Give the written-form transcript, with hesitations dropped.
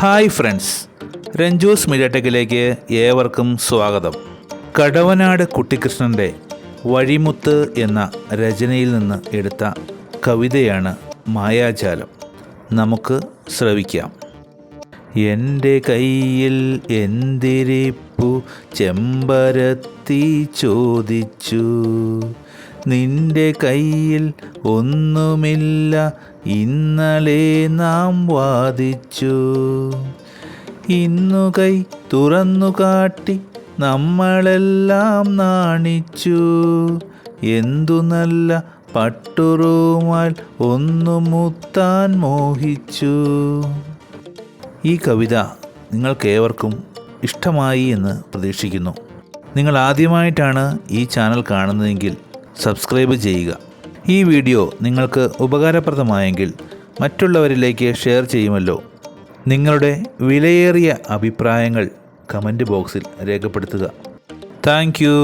Hi friends, Ranju's media ടെക്കിലേക്ക് ഏവർക്കും സ്വാഗതം. കടവനാട് കുട്ടിക്കൃഷ്ണൻ്റെ വഴിമുത്ത് എന്ന രചനയിൽ നിന്ന് എടുത്ത കവിതയാണ് മായാജാലം. നമുക്ക് ശ്രവിക്കാം. എൻ്റെ കയ്യിൽ എന്തിരിപ്പു ചെമ്പരത്തി ചോദിച്ചു, നിന്റെ കയ്യിൽ ഒന്നുമില്ല ഇന്നലെ നാം വാദിച്ചു. ഇന്നു കൈ തുറന്നു കാട്ടി നമ്മളെല്ലാം നാണിച്ചു. എന്തു നല്ല പട്ടുറുമാൽ ഒന്നു മുത്താൻ മോഹിച്ചു. ഈ കവിത നിങ്ങൾക്കേവർക്കും ഇഷ്ടമായി എന്ന് പ്രതീക്ഷിക്കുന്നു. നിങ്ങൾ ആദ്യമായിട്ടാണ് ഈ ചാനൽ കാണുന്നതെങ്കിൽ സബ്സ്ക്രൈബ് ചെയ്യുക. ഈ വീഡിയോ നിങ്ങൾക്ക് ഉപകാരപ്രദമായെങ്കിൽ മറ്റുള്ളവരിലേക്ക് ഷെയർ ചെയ്യുമല്ലോ. നിങ്ങളുടെ വിലയേറിയ അഭിപ്രായങ്ങൾ കമൻറ്റ് ബോക്സിൽ രേഖപ്പെടുത്തുക. Thank you.